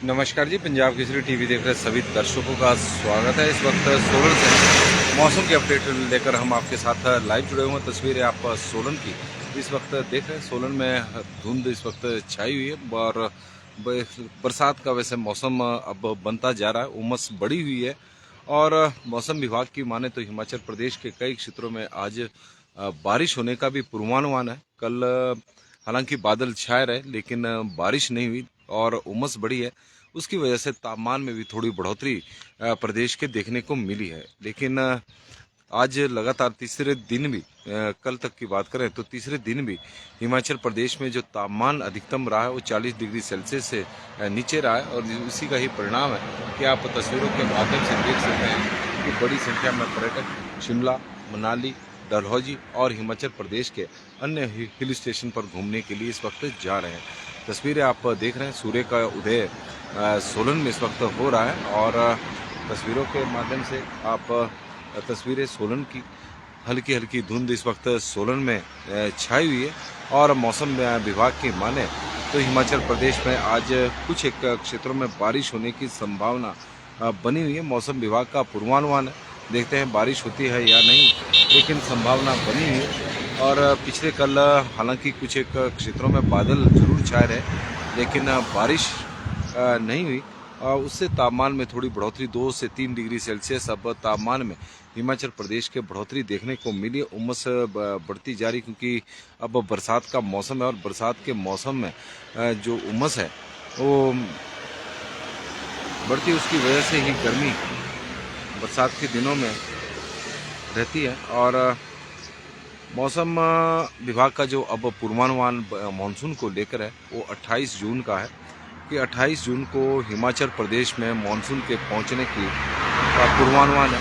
नमस्कार जी, पंजाब केसरी टीवी देख रहे सभी दर्शकों का स्वागत है। इस वक्त सोलन से मौसम की अपडेट लेकर हम आपके साथ लाइव जुड़े हुए हैं। तस्वीरें आप सोलन की इस वक्त देख रहे हैं। सोलन में धुंध इस वक्त छाई हुई है और बरसात का वैसे मौसम अब बनता जा रहा है। उमस बढ़ी हुई है और मौसम विभाग की माने तो हिमाचल प्रदेश के कई क्षेत्रों में आज बारिश होने का भी पूर्वानुमान है। कल हालांकि बादल छाए रहे लेकिन बारिश नहीं हुई और उमस बढ़ी है। उसकी वजह से तापमान में भी थोड़ी बढ़ोतरी प्रदेश के देखने को मिली है। लेकिन आज लगातार तीसरे दिन भी कल तक की बात करें तो तीसरे दिन भी हिमाचल प्रदेश में जो तापमान अधिकतम रहा है वो 40 डिग्री सेल्सियस से नीचे रहा है और इसी का ही परिणाम है कि आप तस्वीरों के माध्यम से देख सकते हैं कि बड़ी संख्या में पर्यटक शिमला, मनाली, डलहौजी और हिमाचल प्रदेश के अन्य हिल स्टेशन पर घूमने के लिए इस वक्त जा रहे हैं। तस्वीरें आप देख रहे हैं, सूर्य का उदय सोलन में इस वक्त हो रहा है और तस्वीरों के माध्यम से आप तस्वीरें सोलन की हल्की हल्की धुंध इस वक्त सोलन में छाई हुई है और मौसम विभाग की माने तो हिमाचल प्रदेश में आज कुछ एक क्षेत्रों में बारिश होने की संभावना बनी हुई है। मौसम विभाग का पूर्वानुमान है, देखते हैं बारिश होती है या नहीं, लेकिन संभावना बनी हुई है। और पिछले कल हालांकि कुछ एक क्षेत्रों में बादल जरूर छाए रहे लेकिन बारिश नहीं हुई। उससे तापमान में थोड़ी बढ़ोतरी 2 से 3 डिग्री सेल्सियस अब तापमान में हिमाचल प्रदेश के बढ़ोतरी देखने को मिली। उमस बढ़ती जा रही क्योंकि अब बरसात का मौसम है और बरसात के मौसम में जो उमस है वो बढ़ती, उसकी वजह से ही गर्मी बरसात के दिनों में रहती है। और मौसम विभाग का जो अब पूर्वानुमान मानसून को लेकर है वो 28 जून का है कि 28 जून को हिमाचल प्रदेश में मानसून के पहुंचने की पूर्वानुमान है।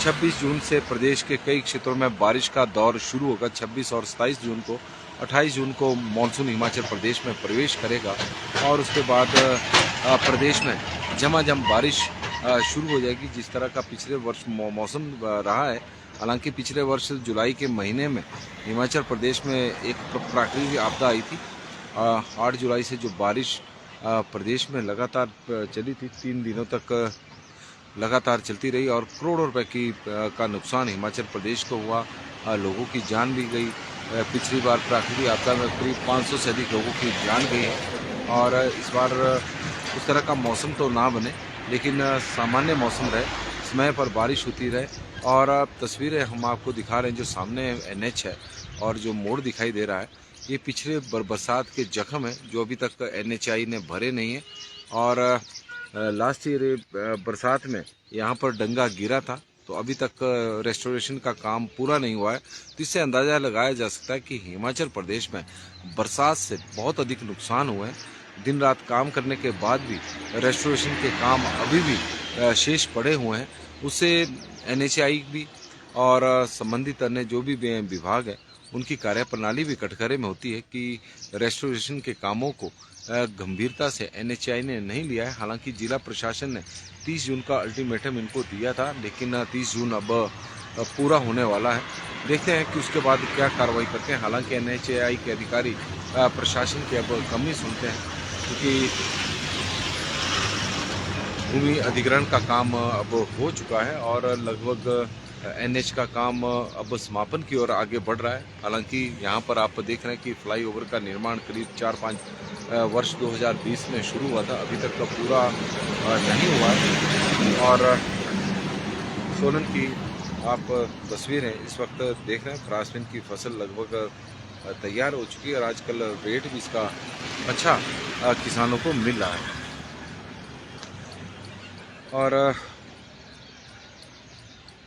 26 जून से प्रदेश के कई क्षेत्रों में बारिश का दौर शुरू होगा। 26 और 27 जून को 28 जून को मानसून हिमाचल प्रदेश में प्रवेश करेगा और उसके बाद प्रदेश में झमाझम बारिश शुरू हो जाएगी। जिस तरह का पिछले वर्ष मौसम रहा है, हालांकि पिछले वर्ष जुलाई के महीने में हिमाचल प्रदेश में एक प्राकृतिक आपदा आई थी। 8 जुलाई से जो बारिश प्रदेश में लगातार चली थी, 3 दिनों तक लगातार चलती रही और करोड़ों रुपए का नुकसान हिमाचल प्रदेश को हुआ। लोगों की जान भी गई। पिछली बार प्राकृतिक आपदा में करीब 500 से अधिक लोगों की जान गई है और इस बार उस तरह का मौसम तो ना बने लेकिन सामान्य मौसम रहे, समय पर बारिश होती रहे। और तस्वीरें हम आपको दिखा रहे हैं, जो सामने NH है और जो मोड़ दिखाई दे रहा है ये पिछले बरसात के जख्म है जो अभी तक NHI ने भरे नहीं है। और लास्ट ईयर बरसात में यहाँ पर डंगा गिरा था तो अभी तक रेस्टोरेशन का काम पूरा नहीं हुआ है। तो इससे अंदाज़ा लगाया जा सकता है कि हिमाचल प्रदेश में बरसात से बहुत अधिक नुकसान हुए हैं। दिन रात काम करने के बाद भी रेस्टोरेशन के काम अभी भी शेष पड़े हुए हैं। उससे NHI भी और संबंधित अन्य जो भी विभाग है उनकी कार्यप्रणाली भी कटघरे में होती है कि रेस्टोरेशन के कामों को गंभीरता से NHI ने नहीं लिया है। हालांकि जिला प्रशासन ने 30 जून का अल्टीमेटम इनको दिया था लेकिन 30 जून अब पूरा होने वाला है। देखते हैं कि उसके बाद क्या कार्रवाई करते हैं। हालांकि NHI के अधिकारी प्रशासन की अब कम ही सुनते हैं क्योंकि भूमि अधिग्रहण का काम अब हो चुका है और लगभग NH का काम अब समापन की ओर आगे बढ़ रहा है। हालांकि यहाँ पर आप देख रहे हैं कि फ्लाईओवर का निर्माण करीब 4-5 वर्ष 2020 में शुरू हुआ था, अभी तक का पूरा नहीं हुआ है। और सोलन की आप तस्वीरें इस वक्त देख रहे हैं। फ्रांसबिन की फसल लगभग तैयार हो चुकी है और आजकल रेट भी इसका अच्छा किसानों को मिल रहा है। और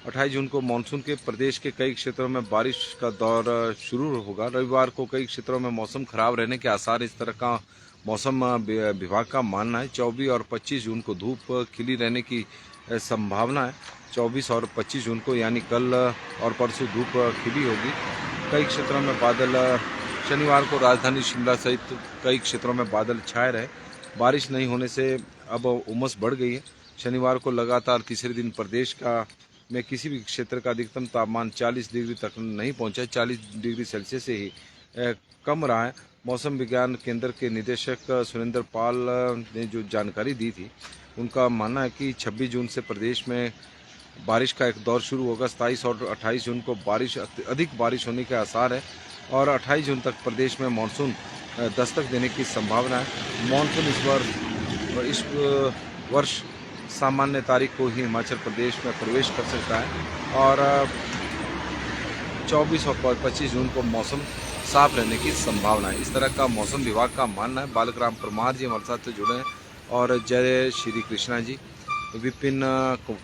28 जून को मानसून के प्रदेश के कई क्षेत्रों में बारिश का दौर शुरू होगा। रविवार को कई क्षेत्रों में मौसम खराब रहने के आसार, इस तरह का मौसम विभाग का मानना है। 24 और 25 जून को धूप खिली रहने की संभावना है। 24 और 25 जून को यानी कल और परसों धूप खिली होगी। कई क्षेत्रों में बादल, शनिवार को राजधानी शिमला सहित कई क्षेत्रों में बादल छाए रहे। बारिश नहीं होने से अब उमस बढ़ गई है। शनिवार को लगातार तीसरे दिन प्रदेश का में किसी भी क्षेत्र का अधिकतम तापमान 40 डिग्री तक नहीं पहुंचा, 40 डिग्री सेल्सियस से ही कम रहा है। मौसम विज्ञान केंद्र के निदेशक सुरेंद्र पाल ने जो जानकारी दी थी, उनका मानना है कि 26 जून से प्रदेश में बारिश का एक दौर शुरू होगा। 27 और 28 जून को अधिक बारिश होने के आसार है और 28 जून तक प्रदेश में मानसून दस्तक देने की संभावना है। मानसून इस वर्ष सामान्य तारीख को ही हिमाचल प्रदेश में प्रवेश कर सकता है और 24 और 25 जून को मौसम साफ रहने की संभावना है। इस तरह का मौसम विभाग का मानना है। बालकराम परमार जी हमारे साथ जुड़े हैं और जय श्री कृष्णा जी, विपिन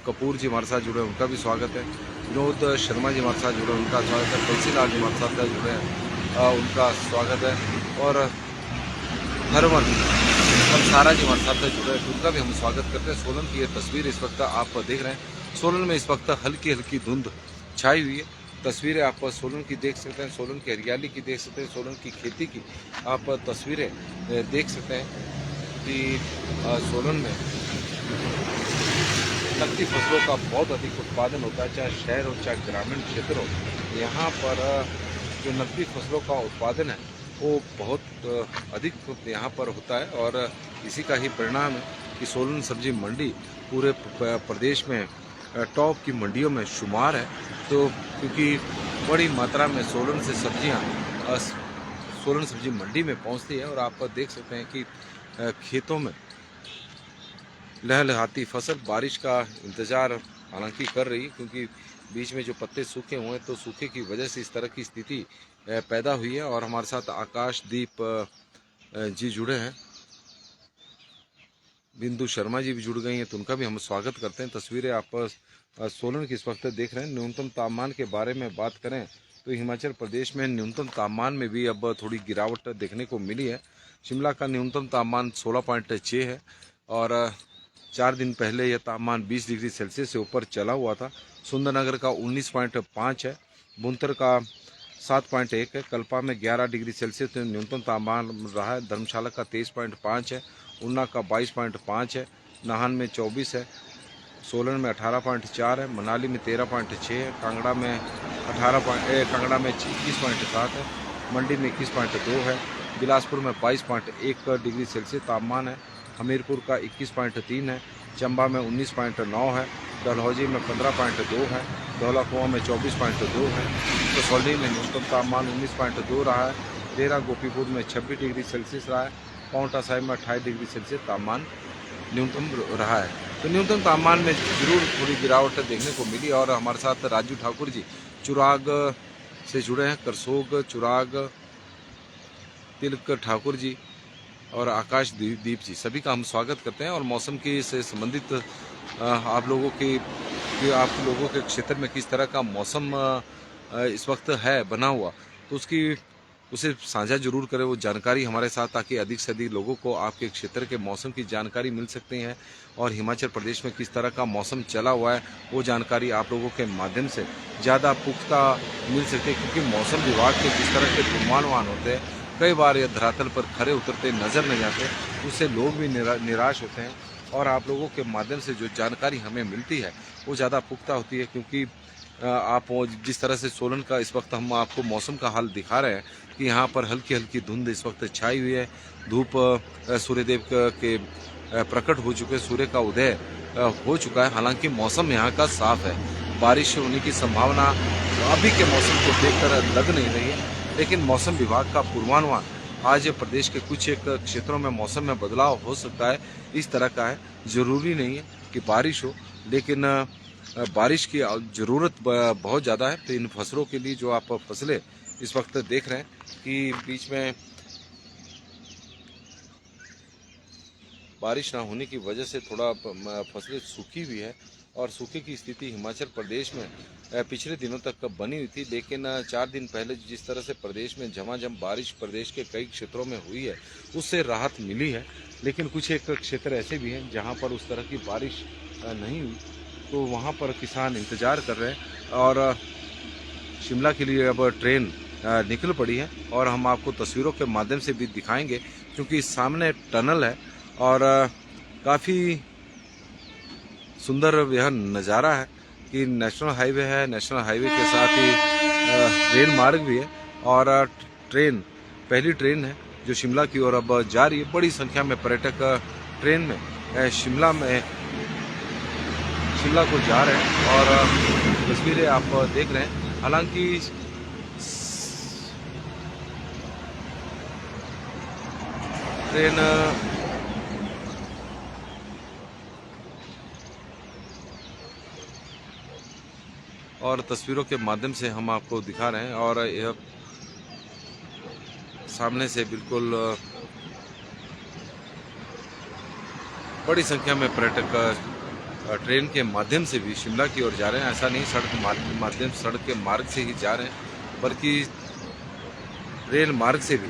कपूर जी हमारे साथ जुड़े हैं, उनका भी स्वागत है। विनोद शर्मा जी हमारे साथ जुड़े हैं, उनका स्वागत है। तुलसी लाल जी हमारे साथ जुड़े हैं, उनका स्वागत है। और हरवन और सारा जी हमारे साथ जुड़े हैं, उनका भी हम स्वागत करते हैं। सोलन की ये तस्वीर इस वक्त आप देख रहे हैं। सोलन में इस वक्त हल्की हल्की धुंध छाई हुई है। तस्वीरें आप सोलन की देख सकते हैं, सोलन की हरियाली की देख सकते हैं, सोलन की खेती की आप तस्वीरें देख सकते हैं कि सोलन में नकदी फसलों का बहुत अधिक उत्पादन होता है, चाहे शहर हो चाहे ग्रामीण क्षेत्र हो। यहाँ पर जो नकदी फसलों का उत्पादन है वो बहुत अधिक यहाँ पर होता है और इसी का ही परिणाम है कि सोलन सब्जी मंडी पूरे प्रदेश में टॉप की मंडियों में शुमार है। तो क्योंकि बड़ी मात्रा में सोलन से सब्जियां सोलन सब्जी मंडी में पहुंचती है और आप देख सकते हैं कि खेतों में लहलहाती फसल बारिश का इंतज़ार हालांकि कर रही है, क्योंकि बीच में जो पत्ते सूखे हुए हैं तो सूखे की वजह से इस तरह की स्थिति पैदा हुई है। और हमारे साथ आकाशदीप जी जुड़े हैं, बिंदु शर्मा जी भी जुड़ गई हैं, तो उनका भी हम स्वागत करते हैं। तस्वीरें आप सोलन की इस वक्त देख रहे हैं। न्यूनतम तापमान के बारे में बात करें तो हिमाचल प्रदेश में न्यूनतम तापमान में भी अब थोड़ी गिरावट देखने को मिली है। शिमला का न्यूनतम तापमान 16.6 है और 4 दिन पहले यह तापमान 20 डिग्री सेल्सियस से ऊपर चला हुआ था। सुंदरनगर का 19.5 है, बुंतर का 7.1 है, कल्पा में 11 डिग्री सेल्सियस न्यूनतम तापमान रहा है, धर्मशाला का 23.5 है, ऊना का 22.5 है, नाहन में 24 है, सोलन में 18.4 है, मनाली में 13.6 है, कांगड़ा में 21.7 है, मंडी में 21.2 है, बिलासपुर में 22.1 डिग्री सेल्सियस तापमान है, हमीरपुर का 21.3 है, चंबा में 19.9 है, डलहौजी में 15.2 है, धौलाकुआं में 24.2 है, कसौली में न्यूनतम तापमान 19.2 रहा है, डेरा गोपीपुर में 26 डिग्री सेल्सियस रहा है, पाउंटा साहिब में 28 डिग्री सेल्सियस तापमान न्यूनतम रहा है। तो न्यूनतम तापमान में जरूर थोड़ी गिरावट देखने को मिली। और हमारे साथ राजू ठाकुर जी चुराग से जुड़े हैं, करसोग चुराग, तिलक ठाकुर जी और आकाश दीप जी, सभी का हम स्वागत करते हैं। और मौसम की से संबंधित आप लोगों के क्षेत्र में किस तरह का मौसम इस वक्त है बना हुआ, तो उसे साझा जरूर करें वो जानकारी हमारे साथ, ताकि अधिक से अधिक लोगों को आपके क्षेत्र के मौसम की जानकारी मिल सकती है और हिमाचल प्रदेश में किस तरह का मौसम चला हुआ है वो जानकारी आप लोगों के माध्यम से ज़्यादा पुख्ता मिल सकती है। क्योंकि मौसम विभाग के जिस तरह के पूर्वानुमान होते हैं, कई बार ये धरातल पर खरे उतरते नज़र नहीं आते, उससे लोग भी निराश होते हैं। और आप लोगों के माध्यम से जो जानकारी हमें मिलती है वो ज़्यादा पुख्ता होती है। क्योंकि आप जिस तरह से सोलन का इस वक्त हम आपको मौसम का हाल दिखा रहे हैं कि यहाँ पर हल्की हल्की धुंध इस वक्त छाई हुई है, धूप सूर्यदेव के प्रकट हो चुके, सूर्य का उदय हो चुका है। हालांकि मौसम यहाँ का साफ है, बारिश होने की संभावना अभी के मौसम को देखकर लग नहीं रही है, लेकिन मौसम विभाग का पूर्वानुमान आज प्रदेश के कुछ एक क्षेत्रों में मौसम में बदलाव हो सकता है, इस तरह का है। जरूरी नहीं है कि बारिश हो, लेकिन बारिश की ज़रूरत बहुत ज़्यादा है। तो इन फसलों के लिए जो आप फसलें इस वक्त देख रहे हैं कि बीच में बारिश ना होने की वजह से थोड़ा फसलें सूखी हुई है और सूखे की स्थिति हिमाचल प्रदेश में पिछले दिनों तक बनी हुई थी। लेकिन 4 दिन पहले जिस तरह से प्रदेश में झमाझम बारिश प्रदेश के कई क्षेत्रों में हुई है, उससे राहत मिली है। लेकिन कुछ एक क्षेत्र ऐसे भी हैं जहां पर उस तरह की बारिश नहीं हुई, तो वहां पर किसान इंतज़ार कर रहे हैं। और शिमला के लिए अब ट्रेन निकल पड़ी है और हम आपको तस्वीरों के माध्यम से भी दिखाएंगे, क्योंकि सामने टनल है और काफ़ी सुंदर यह नज़ारा है कि नेशनल हाईवे है, नेशनल हाईवे के साथ ही रेल मार्ग भी है और ट्रेन पहली ट्रेन है जो शिमला की ओर अब जा रही है। बड़ी संख्या में पर्यटक ट्रेन में शिमला को जा रहे हैं और तस्वीरें आप देख रहे हैं। हालांकि ट्रेन और तस्वीरों के माध्यम से हम आपको दिखा रहे हैं और यह सामने से बिल्कुल बड़ी संख्या में पर्यटक ट्रेन के माध्यम से भी शिमला की ओर जा रहे हैं। ऐसा नहीं सड़क के मार्ग से ही जा रहे हैं, बल्कि रेल मार्ग से भी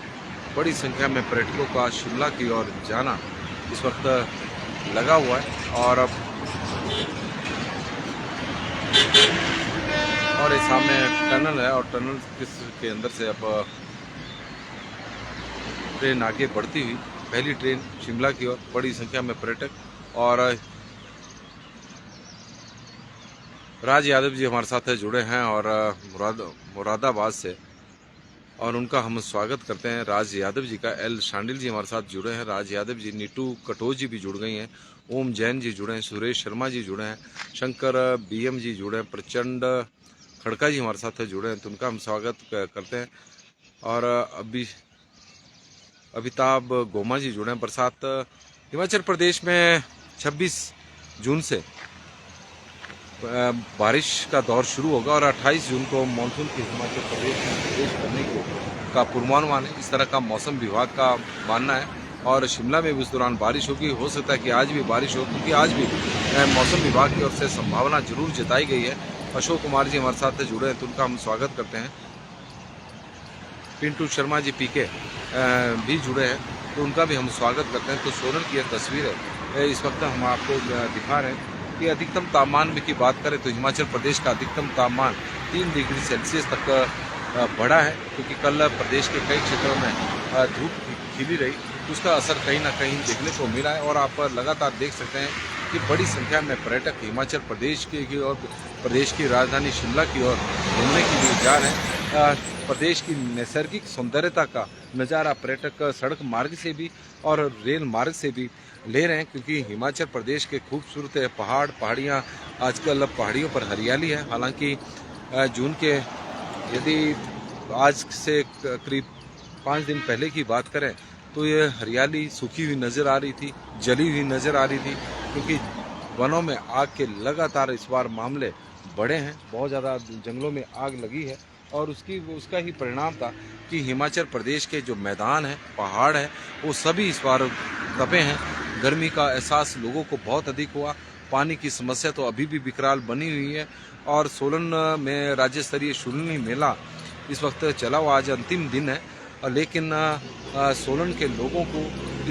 बड़ी संख्या में पर्यटकों का शिमला की ओर जाना इस वक्त लगा हुआ है। और ये सामने टनल है और टनल के अंदर से अब ट्रेन आगे बढ़ती हुई, पहली ट्रेन शिमला की ओर, बड़ी संख्या में पर्यटक। और राज यादव जी हमारे साथ जुड़े हैं और मुरादाबाद से, और उनका हम स्वागत करते हैं राज यादव जी का। एल शांडिल जी हमारे साथ जुड़े हैं, राज यादव जी, नीटू कटोच जी भी जुड़ गई हैं, ओम जैन जी जुड़े हैं, सुरेश शर्मा जी जुड़े हैं, शंकर बीएम जी जुड़े हैं, प्रचंड खड़का जी हमारे साथ जुड़े हैं, तो उनका हम स्वागत करते हैं। और अभिताभ गोमा जी जुड़े हैं। बरसात हिमाचल प्रदेश में 26 जून से बारिश का दौर शुरू होगा और 28 जून को मानसून के हिमाचल प्रदेश में प्रवेश करने का पूर्वानुमान है। इस तरह का मौसम विभाग का मानना है और शिमला में भी उस दौरान बारिश होगी। हो सकता है कि आज भी बारिश हो, क्योंकि आज भी मौसम विभाग की ओर से संभावना जरूर जताई गई है। अशोक कुमार जी हमारे साथ जुड़े हैं, तो उनका हम स्वागत करते हैं। पिंटू शर्मा जी पीके भी जुड़े हैं, तो उनका भी हम स्वागत करते हैं। तो सोलन की यह तस्वीर है, इस वक्त हम आपको दिखा रहे हैं कि अधिकतम तापमान की बात करें तो हिमाचल प्रदेश का अधिकतम तापमान 3 डिग्री सेल्सियस तक बढ़ा है, क्योंकि कल प्रदेश के कई क्षेत्रों में धूप खिली रही, उसका असर कहीं ना कहीं देखने को मिला है। और आप लगातार देख सकते हैं कि बड़ी संख्या में पर्यटक हिमाचल प्रदेश की और प्रदेश की राजधानी शिमला की ओर घूमने के लिए जा रहे हैं। प्रदेश की नैसर्गिक सौंदर्यता का नज़ारा पर्यटक सड़क मार्ग से भी और रेल मार्ग से भी ले रहे हैं, क्योंकि हिमाचल प्रदेश के खूबसूरत पहाड़ियाँ, आजकल पहाड़ियों पर हरियाली है। हालांकि जून के यदि आज से करीब 5 दिन पहले की बात करें तो ये हरियाली सूखी हुई नज़र आ रही थी, जली हुई नज़र आ रही थी, क्योंकि वनों में आग के लगातार इस बार मामले बढ़े हैं। बहुत ज़्यादा जंगलों में आग लगी है और उसका ही परिणाम था कि हिमाचल प्रदेश के जो मैदान हैं, पहाड़ हैं, वो सभी इस बार तपे हैं। गर्मी का एहसास लोगों को बहुत अधिक हुआ। पानी की समस्या तो अभी भी विकराल बनी हुई है। और सोलन में राज्य स्तरीय शूलिनी मेला इस वक्त चला हुआ, आज अंतिम दिन है, लेकिन सोलन के लोगों को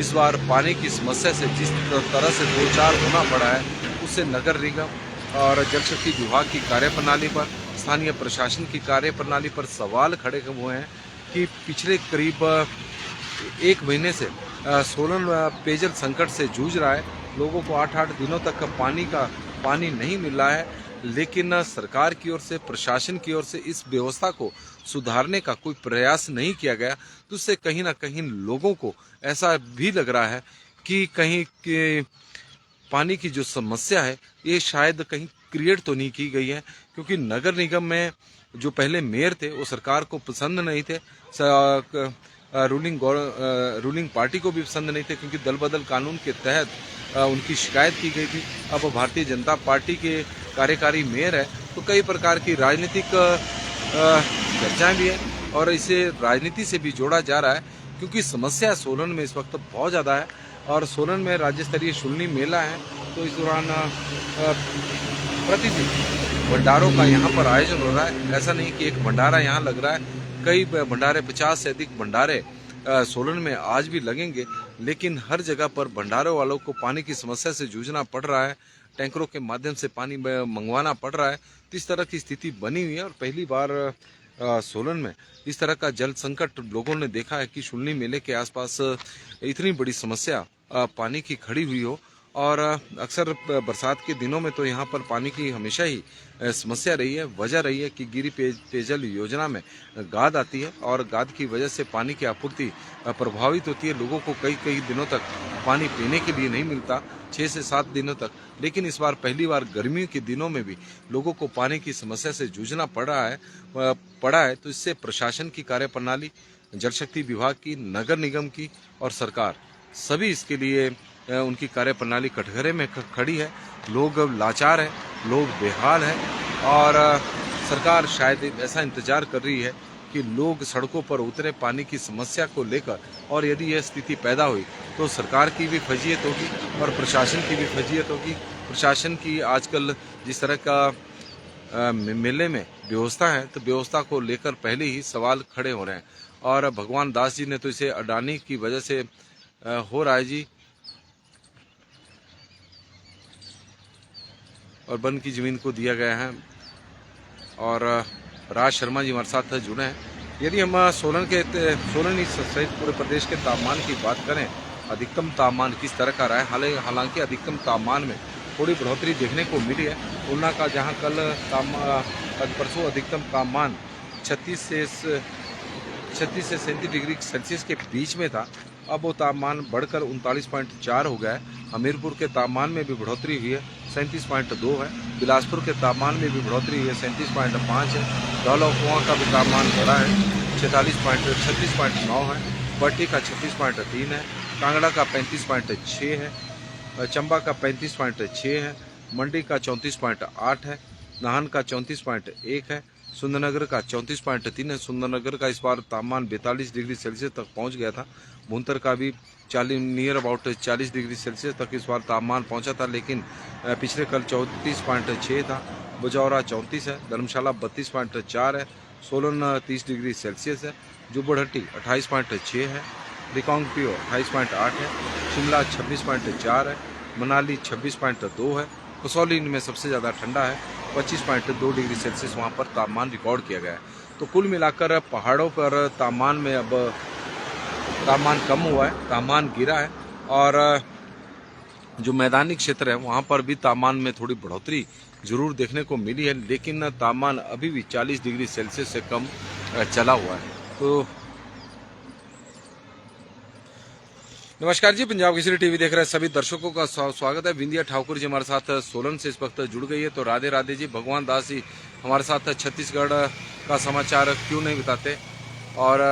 इस बार पानी की समस्या से जिस तरह से दो चार होना पड़ा है, उससे नगर निगम और जल शक्ति विभाग की कार्यप्रणाली पर, स्थानीय प्रशासन की कार्यप्रणाली पर सवाल खड़े हुए हैं कि पिछले करीब 1 महीने से सोलन पेयजल संकट से जूझ रहा है। लोगों को 8-8 दिनों तक पानी नहीं मिल रहा है, लेकिन सरकार की ओर से, प्रशासन की ओर से इस व्यवस्था को सुधारने का कोई प्रयास नहीं किया गया। तो उससे कहीं ना कहीं लोगों को ऐसा भी लग रहा है कि कहीं पानी की जो समस्या है ये शायद कहीं क्रिएट तो नहीं की गई है, क्योंकि नगर निगम में जो पहले मेयर थे वो सरकार को पसंद नहीं थे, रूलिंग पार्टी को भी पसंद नहीं थे, क्योंकि दल बदल कानून के तहत उनकी शिकायत की गई थी। अब भारतीय जनता पार्टी के कार्यकारी मेयर है, तो कई प्रकार की राजनीतिक चर्चाएं भी है और इसे राजनीति से भी जोड़ा जा रहा है, क्योंकि समस्या सोलन में इस वक्त बहुत ज़्यादा है। और सोलन में राज्य स्तरीय शूलिनी मेला है, तो इस दौरान प्रतिदिन भंडारों का यहाँ पर आयोजन हो रहा है। ऐसा नहीं कि एक भंडारा यहाँ लग रहा है, कई भंडारे, 50 से अधिक भंडारे सोलन में आज भी लगेंगे, लेकिन हर जगह पर भंडारों वालों को पानी की समस्या से जूझना पड़ रहा है, टैंकरों के माध्यम से पानी मंगवाना पड़ रहा है। तो इस तरह की स्थिति बनी हुई है और पहली बार सोलन में इस तरह का जल संकट लोगों ने देखा है कि शूलिनी मेले के आसपास इतनी बड़ी समस्या पानी की खड़ी हुई हो। और अक्सर बरसात के दिनों में तो यहाँ पर पानी की हमेशा ही समस्या रही है। वजह रही है कि गिरि पेयजल योजना में गाद आती है और गाद की वजह से पानी की आपूर्ति प्रभावित होती है। लोगों को कई कई दिनों तक पानी पीने के लिए नहीं मिलता, 6 से 7 दिनों तक। लेकिन इस बार पहली बार गर्मियों के दिनों में भी लोगों को पानी की समस्या से जूझना पड़ा है। तो इससे प्रशासन की कार्यप्रणाली, जल शक्ति विभाग की, नगर निगम की और सरकार सभी इसके लिए उनकी कार्यप्रणाली कटघरे में खड़ी है। लोग लाचार हैं, लोग बेहाल हैं और सरकार शायद ऐसा इंतजार कर रही है कि लोग सड़कों पर उतरे पानी की समस्या को लेकर। और यदि यह स्थिति पैदा हुई तो सरकार की भी फजीयत होगी और प्रशासन की भी फजीयत होगी। प्रशासन की आजकल जिस तरह का मेले में व्यवस्था है, तो व्यवस्था को लेकर पहले ही सवाल खड़े हो रहे हैं। और भगवान दास जी ने तो इसे अडानी की वजह से हो रहा है जी, और वन की जमीन को दिया गया है। और राज शर्मा जी हमारे साथ जुड़े हैं। यदि हम सोलन ही सहित पूरे प्रदेश के तापमान की बात करें, अधिकतम तापमान किस तरह का रहा है, हालांकि अधिकतम तापमान में थोड़ी बढ़ोतरी देखने को मिली है तुलना का। जहां कल परसों अधिकतम तापमान 36 से 37 डिग्री सेल्सियस के बीच में था, अब वो तापमान बढ़कर 39.4 हो गया है। हमीरपुर के तापमान में भी बढ़ोतरी हुई है, 37.2 है। बिलासपुर के तापमान में भी बढ़ोतरी हुई है, 37.5 है। धौला कुआं का भी तापमान बढ़ा है, 36.9 है। बट्टी का 36.3 है। कांगड़ा का 35.6 है। चंबा का 35.6 है। मंडी का 34.8 है। नाहन का 34.1 है। सुंदरनगर का 34.3 है। सुंदरनगर का इस बार तापमान 42 डिग्री सेल्सियस तक पहुंच गया था। भुंतर का भी 40 डिग्री सेल्सियस तक इस बार तापमान पहुंचा था, लेकिन पिछले कल 34.6 था। बुजौरा 34 है। धर्मशाला 32.4 है। सोलन 30 डिग्री सेल्सियस है। जुब्बड़हट्टी 28.6 है। रिकांगपिओ 28.8 है। शिमला 26.4 है। मनाली 26.2 है। कसौली में सबसे ज़्यादा ठंडा है, 25.2 डिग्री सेल्सियस वहाँ पर तापमान रिकॉर्ड किया गया है। तो कुल मिलाकर पहाड़ों पर तापमान में अब तापमान कम हुआ है, तापमान गिरा है। और जो मैदानी क्षेत्र है वहाँ पर भी तापमान में थोड़ी बढ़ोतरी जरूर देखने को मिली है, लेकिन तापमान अभी भी 40 डिग्री सेल्सियस से कम चला हुआ है। तो नमस्कार जी, पंजाब केसरी टीवी देख रहे सभी दर्शकों का स्वागत है। विंध्या ठाकुर जी हमारे साथ सोलन से इस वक्त जुड़ गई है। तो राधे राधे जी। भगवान दास जी हमारे साथ छत्तीसगढ़ का समाचार क्यों नहीं बताते। और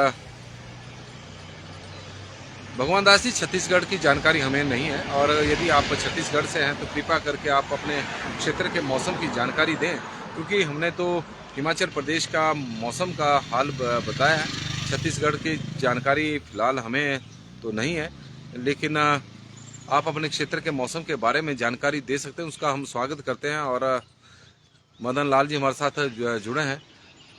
भगवान दास जी, छत्तीसगढ़ की जानकारी हमें नहीं है, और यदि आप छत्तीसगढ़ से हैं तो कृपया करके आप अपने क्षेत्र के मौसम की जानकारी दें, क्योंकि हमने तो हिमाचल प्रदेश का मौसम का हाल बताया है। छत्तीसगढ़ की जानकारी फिलहाल हमें तो नहीं है, लेकिन आप अपने क्षेत्र के मौसम के बारे में जानकारी दे सकते हैं, उसका हम स्वागत करते हैं। और मदन लाल जी हमारे साथ जुड़े हैं,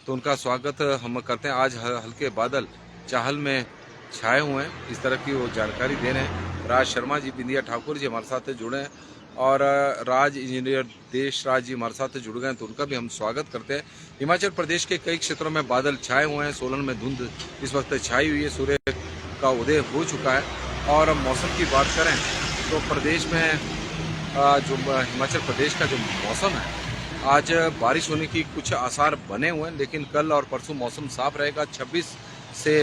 तो उनका स्वागत हम करते हैं। आज हल्के बादल चाहल में छाए हुए हैं, इस तरह की वो जानकारी दे रहे हैं। राज शर्मा जी, विंध्या ठाकुर जी हमारे साथ जुड़े हैं, और राज इंजीनियर देश राज जी हमारे साथ जुड़ गए हैं, तो उनका भी हम स्वागत करते हैं। हिमाचल प्रदेश के कई क्षेत्रों में बादल छाए हुए हैं। सोलन में धुंध इस वक्त छाई हुई है, सूर्य का उदय हो चुका है। और मौसम की बात करें तो प्रदेश में जो हिमाचल प्रदेश का जो मौसम है, आज बारिश होने की कुछ आसार बने हुए हैं, लेकिन कल और परसों मौसम साफ रहेगा। 26 से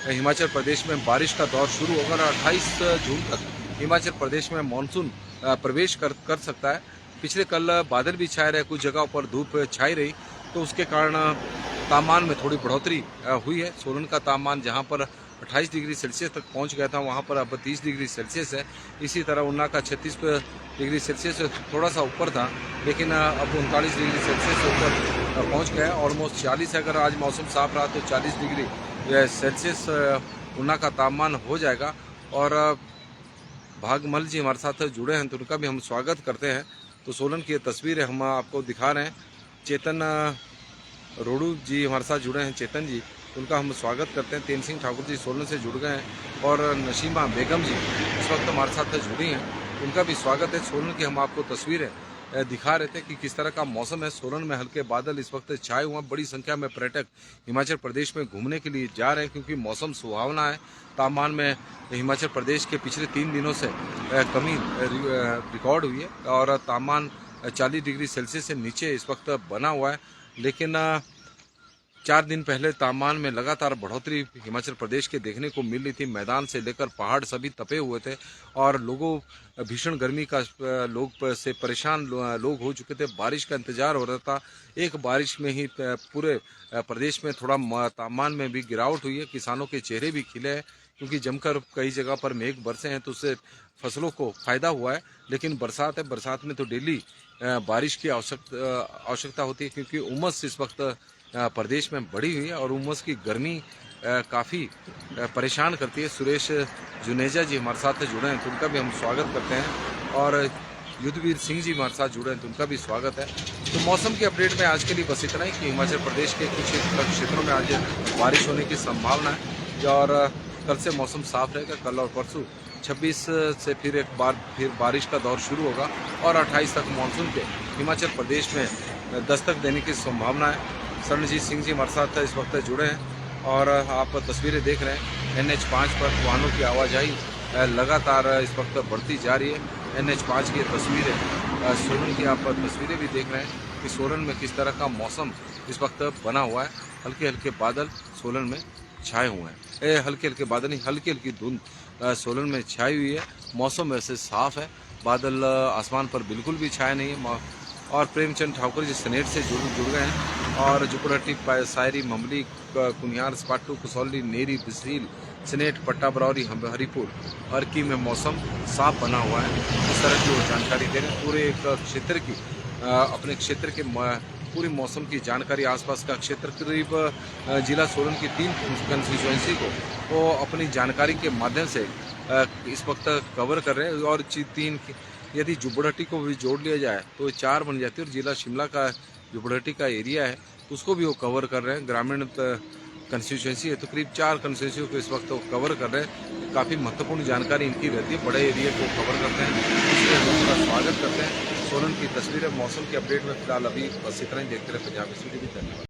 हिमाचल प्रदेश में बारिश का दौर शुरू होगा और 28 जून तक हिमाचल प्रदेश में मानसून प्रवेश कर सकता है। पिछले कल बादल भी छाए रहे, कुछ जगहों पर धूप छाई रही, तो उसके कारण तापमान में थोड़ी बढ़ोतरी हुई है। सोलन का तापमान जहां पर 28 डिग्री सेल्सियस तक पहुंच गया था, वहां पर अब 30 डिग्री सेल्सियस है। इसी तरह ऊना का 36 डिग्री सेल्सियस से थोड़ा सा ऊपर था, लेकिन अब 39 डिग्री सेल्सियस से ऊपर पहुंच गया है। ऑलमोस्ट 40 है। अगर आज मौसम साफ रहा तो 40 डिग्री सेल्सियस ऊना का तापमान हो जाएगा। और भागमल जी हमारे साथ जुड़े हैं, तो उनका भी हम स्वागत करते हैं। तो सोलन की तस्वीरें हम आपको दिखा रहे हैं। चेतन रोडू जी हमारे साथ जुड़े हैं, चेतन जी, उनका हम स्वागत करते हैं। तेन सिंह ठाकुर जी सोलन से जुड़ गए हैं, और नशीमा बेगम जी इस वक्त हमारे साथ जुड़ी हैं, उनका भी स्वागत है। सोलन की हम आपको तस्वीरें दिखा रहे थे कि किस तरह का मौसम है। सोलन में हल्के बादल इस वक्त छाए हुए हैं। बड़ी संख्या में पर्यटक हिमाचल प्रदेश में घूमने के लिए जा रहे हैं क्योंकि मौसम सुहावना है। तापमान में हिमाचल प्रदेश के पिछले 3 दिनों से कमी रिकॉर्ड हुई है और तापमान 40 डिग्री सेल्सियस से नीचे इस वक्त बना हुआ है। लेकिन 4 दिन पहले तापमान में लगातार बढ़ोतरी हिमाचल प्रदेश के देखने को मिल रही थी। मैदान से लेकर पहाड़ सभी तपे हुए थे और लोगों भीषण गर्मी का लोग से परेशान लोग हो चुके थे। बारिश का इंतजार हो रहा था। एक बारिश में ही पूरे प्रदेश में थोड़ा तापमान में भी गिरावट हुई है। किसानों के चेहरे भी खिले हैं क्योंकि जमकर कई जगह पर मेघ बरसे हैं तो उससे फसलों को फायदा हुआ है। लेकिन बरसात है, बरसात में तो डेली बारिश की आवश्यकता होती है क्योंकि उमस इस वक्त प्रदेश में बढ़ी हुई है और उमस की गर्मी काफ़ी परेशान करती है। सुरेश जुनेजा जी हमारे साथ जुड़े हैं तो उनका भी हम स्वागत करते हैं और युद्धवीर सिंह जी हमारे साथ जुड़े हैं तो उनका भी स्वागत है। तो मौसम के अपडेट में आज के लिए बस इतना ही कि हिमाचल प्रदेश के कुछ क्षेत्रों में आज बारिश होने की संभावना है और कल से मौसम साफ रहेगा। कल और परसों 26 से फिर एक बार बारिश का दौर शुरू होगा और 28 तक मानसून के हिमाचल प्रदेश में दस्तक देने की संभावना है। शरणजीत सिंह जी हमारे साथ इस वक्त जुड़े हैं और आप तस्वीरें देख रहे हैं। NH5 पर वाहनों की आवाजाही लगातार इस वक्त बढ़ती जा रही है। NH5 की तस्वीरें, सोलन की आप तस्वीरें भी देख रहे हैं कि सोलन में किस तरह का मौसम इस वक्त बना हुआ है। हल्के हल्के बादल सोलन में छाए हुए हैं। हल्के हल्के बादल नहीं, हल्की हल्की धुंध सोलन में छाई हुई है। मौसम वैसे साफ है, बादल आसमान पर बिल्कुल भी छाए नहीं है। और प्रेमचंद ठाकुर जी सनेट से जुड़ गए हैं और जुपड़हट्टी, सायरी, ममली, कुनियार, स्पाटू, कसौली, नेरी, बिसरील, सनेट, पट्टा बरौरी, हरिपुर अर्की में मौसम साफ बना हुआ है। इस तरह की वो जानकारी दे रहे हैं। पूरे एक क्षेत्र की अपने क्षेत्र के पूरी मौसम की जानकारी, आसपास का क्षेत्र करीब जिला सोलन की 3 कंस्टिट्यूएंसी को वो अपनी जानकारी के माध्यम से इस वक्त कवर कर रहे हैं और 3 यदि जुब्बड़हट्टी को भी जोड़ लिया जाए तो 4 बन जाती है और जिला शिमला का जुब्बड़हट्टी का एरिया है उसको भी वो कवर कर रहे हैं। ग्रामीण कंस्टिट्यूएंसी है तो करीब 4 कंस्टिट्यूएंसी को इस वक्त वो कवर कर रहे हैं। काफ़ी महत्वपूर्ण जानकारी इनकी रहती है, बड़े एरिया को कवर करते हैं, इसलिए हम उनका स्वागत करते हैं। सोलन की तस्वीरें, मौसम के अपडेट में फिलहाल अभी बस इतना ही। देखते रहे पंजाब स्टूडियो। धन्यवाद।